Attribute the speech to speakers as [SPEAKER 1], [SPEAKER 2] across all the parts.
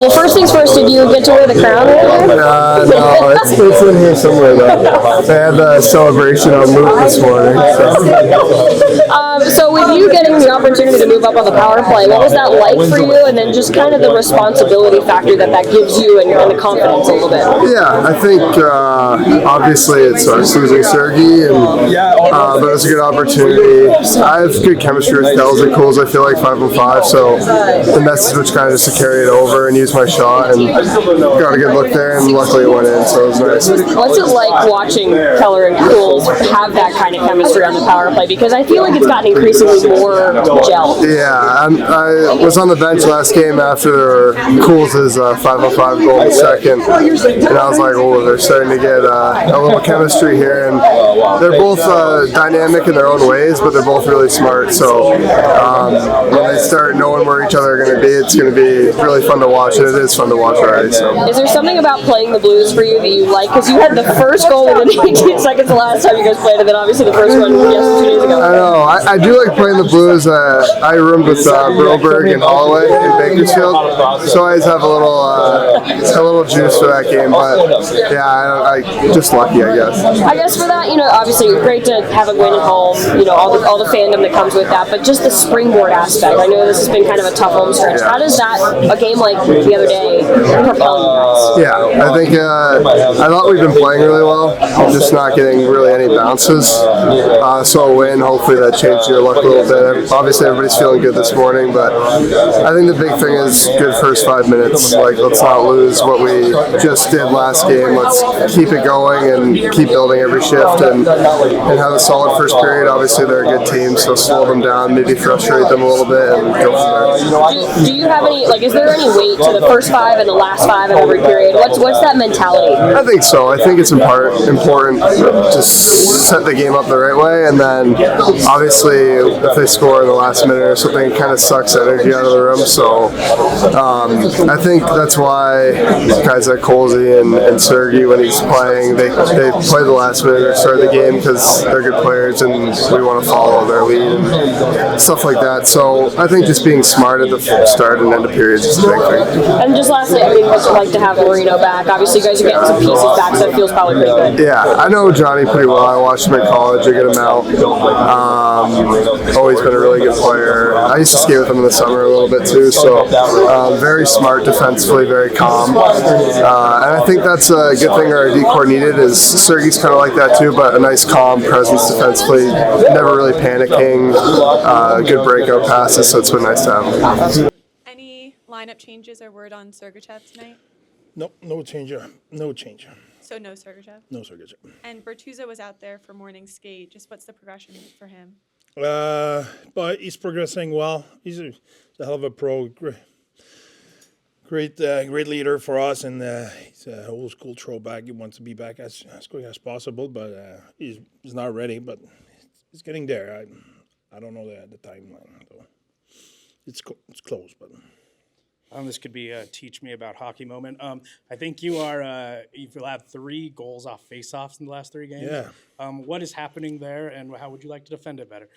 [SPEAKER 1] Well, first things first, did you get to wear the crown earlier?
[SPEAKER 2] No, it's in here somewhere though. They had the celebration on Luke this morning.
[SPEAKER 1] So with you getting the opportunity to move up on the power play, what was that like for you? And then just kind of the responsibility factor that gives you and the confidence a little bit.
[SPEAKER 2] Yeah, I think obviously it's losing Sergey, but it was a good opportunity. I have good chemistry with Kells at Coles. I feel like 5-on-5, so the message was kind of just to carry it over and use my shot, and got a good look there, and luckily it went in, so it was nice.
[SPEAKER 1] What's it like watching Keller and Coles have that kind of chemistry on the power play? Because I feel like it's gotten increasingly more gel.
[SPEAKER 2] Yeah, I was on the bench last game after Coles' 5-on-5 goal in the second, and I was like, oh, they're starting to get a little chemistry here, and they're both dynamic in their own ways, but they're both really smart, so when they start knowing where each other are going to be, it's going to be really fun to watch, and it is fun to watch already. So.
[SPEAKER 1] Is there something about playing the Blues for you that you like? Because you had the first goal within 18 seconds the last time you guys played, and then obviously the first one 2 days ago.
[SPEAKER 2] I know. I do like playing the Blues. I roomed with Broberg and Holloway in Bakersfield, so I always have a little juice for that game. But yeah, I just lucky, I guess.
[SPEAKER 1] I guess for that, obviously great to have a win at home. All the fandom that comes with that, but just the springboard aspect. I know this has been kind of a tough home stretch. How does a game like the other day propel you guys?
[SPEAKER 2] Yeah, I think I thought we've been playing really well, just not getting really any bounces. So a win, hopefully that changed your luck a little bit. Obviously everybody's feeling good this morning, but I think the big thing is good first 5 minutes. Like, let's not lose what we just did last game. Let's keep it going and keep building every shift and have a solid first period. Obviously they're a good team, so slow them down, maybe frustrate them a little bit, and go from there.
[SPEAKER 1] Do you have any, is there any weight to the first 5 and the last 5 of every period? What's that mentality?
[SPEAKER 2] I think so. I think it's important to set the game up the right way, and then obviously if they score in the last minute or something, it kind of sucks energy out of the room. So I think that's why guys like Colsey and Sergey, when he's playing, they play the last minute or start the game because they're good players and we want to follow their lead and stuff like that. So I think just being smart at the start and end of periods is a big thing.
[SPEAKER 1] And just lastly, what's it like to have Marino back? Obviously, you guys are getting some pieces back, so it feels probably pretty good.
[SPEAKER 2] Yeah, I know Johnny pretty well. I watched him in college. I get him out. Always been a really good player. I used to skate with him in the summer a little bit too, so very smart defensively, very calm. And I think that's a good thing our D-core needed is Sergey's kind of like that too, but a nice calm presence defensively, never really panicking, good breakout passes, so it's been nice to have him.
[SPEAKER 3] Any lineup changes or word on Sergachev tonight?
[SPEAKER 4] Nope, no change. No change.
[SPEAKER 3] So no Sergachev?
[SPEAKER 4] No Sergachev.
[SPEAKER 3] And Bertuzzo was out there for morning skate. Just what's the progression for him?
[SPEAKER 4] But he's progressing well. He's a hell of a pro. Great leader for us, and he's an old school throwback. He wants to be back as quick as possible, but he's not ready. But he's getting there. I don't know the timeline. So it's close, but.
[SPEAKER 5] This could be a teach me about hockey moment. I think you've allowed 3 goals off faceoffs in the last 3 games.
[SPEAKER 4] Yeah.
[SPEAKER 5] What is happening there, and how would you like to defend it better?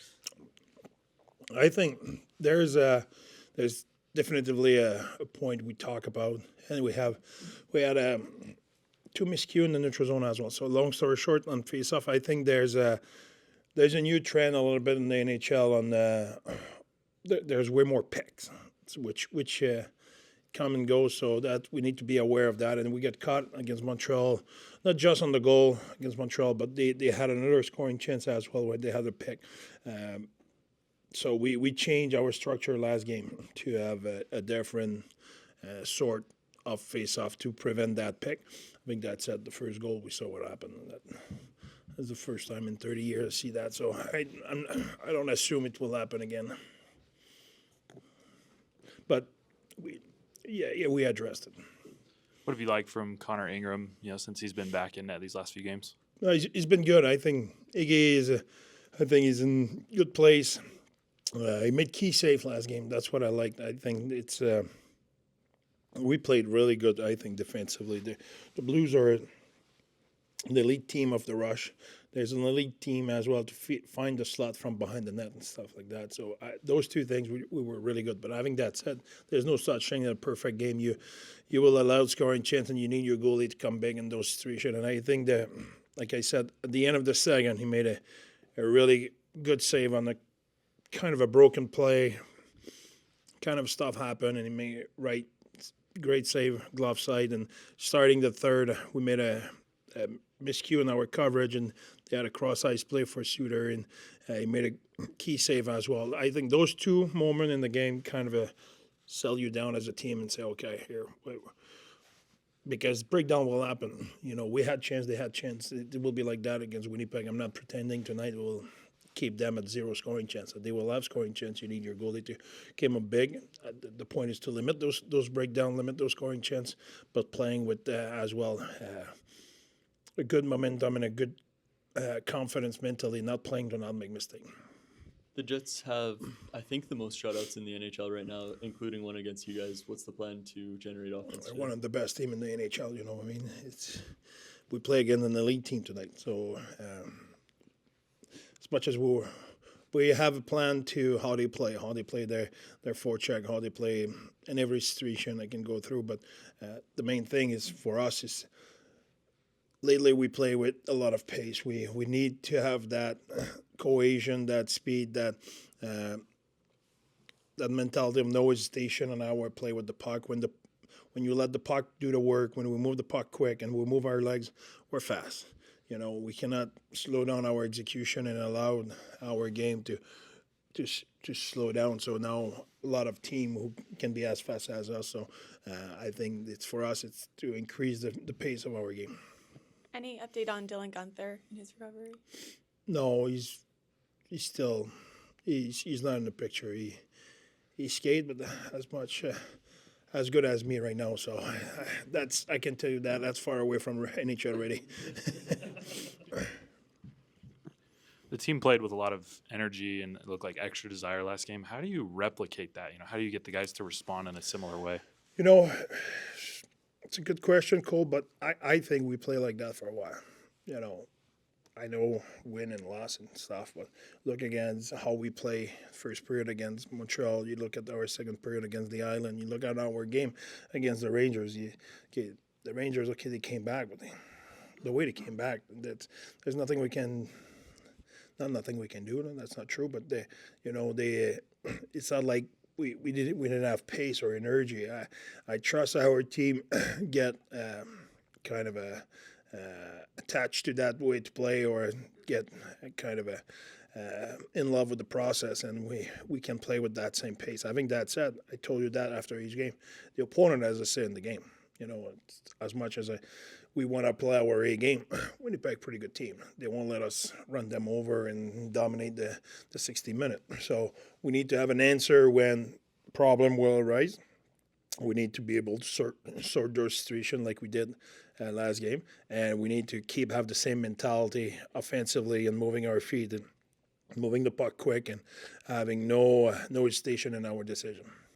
[SPEAKER 4] I think there's definitively a point we talk about, and we had 2 miscue in the neutral zone as well. So long story short, on faceoff, I think there's a new trend a little bit in the NHL on there's way more picks, which come and go, so that we need to be aware of that. And we get caught against Montreal, not just on the goal against Montreal, but they had another scoring chance as well where they had a pick. So we changed our structure last game to have a different sort of face-off to prevent that pick. I think that's at the first goal we saw what happened. That's the first time in 30 years I see that, so I don't assume it will happen again. But we addressed it.
[SPEAKER 6] What have you liked from Connor Ingram, since he's been back in these last few games?
[SPEAKER 4] He's been good. I think Iggy he's in good place. He made key save last game. That's what I liked. I think it's we played really good, I think, defensively. The Blues are the elite team of the rush. there's an elite team as well to find the slot from behind the net and stuff like that. So those two things we were really good. But having that said, there's no such thing as a perfect game. You will allow scoring chance, and you need your goalie to come big in those situations. And I think that, like I said, at the end of the second, he made a really good save on the kind of a broken play. Kind of stuff happened, and he made it great save, glove side. And starting the third, we made a miscue in our coverage, and they had a cross-ice play for Suter, and he made a key save as well. I think those two moments in the game kind of sell you down as a team and say, okay, here, because breakdown will happen. We had chance, they had chance. It will be like that against Winnipeg. I'm not pretending tonight we'll keep them at zero scoring chance. They will have scoring chance. You need your goalie to come up big. The point is to limit those breakdown, limit those scoring chance, but playing with as well a good momentum and a good confidence mentally, not playing to not make mistakes.
[SPEAKER 7] The Jets have, I think, the most shutouts in the NHL right now, including one against you guys. What's the plan to generate offense?
[SPEAKER 4] We're one of the best team in the NHL. We play against an elite team tonight. So as much as we have a plan to how they play their forecheck, how they play in every situation I can go through. But the main thing is for us is lately we play with a lot of pace. We need to have that cohesion, that speed, that mentality of no hesitation on our play with the puck. When you let the puck do the work, when we move the puck quick and we move our legs, we're fast. We cannot slow down our execution and allow our game to slow down. So now a lot of team who can be as fast as us. So I think for us it's to increase the pace of our game.
[SPEAKER 3] Any update on Dylan Gunther and his recovery?
[SPEAKER 4] No, he's still he's not in the picture. He skated, but as good as me right now. So I can tell you that's far away from NHL already.
[SPEAKER 6] The team played with a lot of energy and it looked like extra desire last game. How do you replicate that? How do you get the guys to respond in a similar way?
[SPEAKER 4] It's a good question, Cole, but I think we play like that for a while. I know win and loss and stuff, but look against how we play first period against Montreal. You look at our second period against the Island. You look at our game against the Rangers. The Rangers, they came back, but the way they came back, there's nothing we can. Not nothing we can do. That's not true, but it's not like we didn't have pace or energy. I trust our team get kind of attached to that way to play, or get kind of in love with the process, and we can play with that same pace. Having that said, I told you that after each game, the opponent has a say in the game. As much as we want to play our A game, Winnipeg, pretty good team. They won't let us run them over and dominate the 60 minutes. So we need to have an answer when problem will arise. We need to be able to sort those situations like we did last game, and we need to have the same mentality offensively and moving our feet and moving the puck quick and having no hesitation in our decision.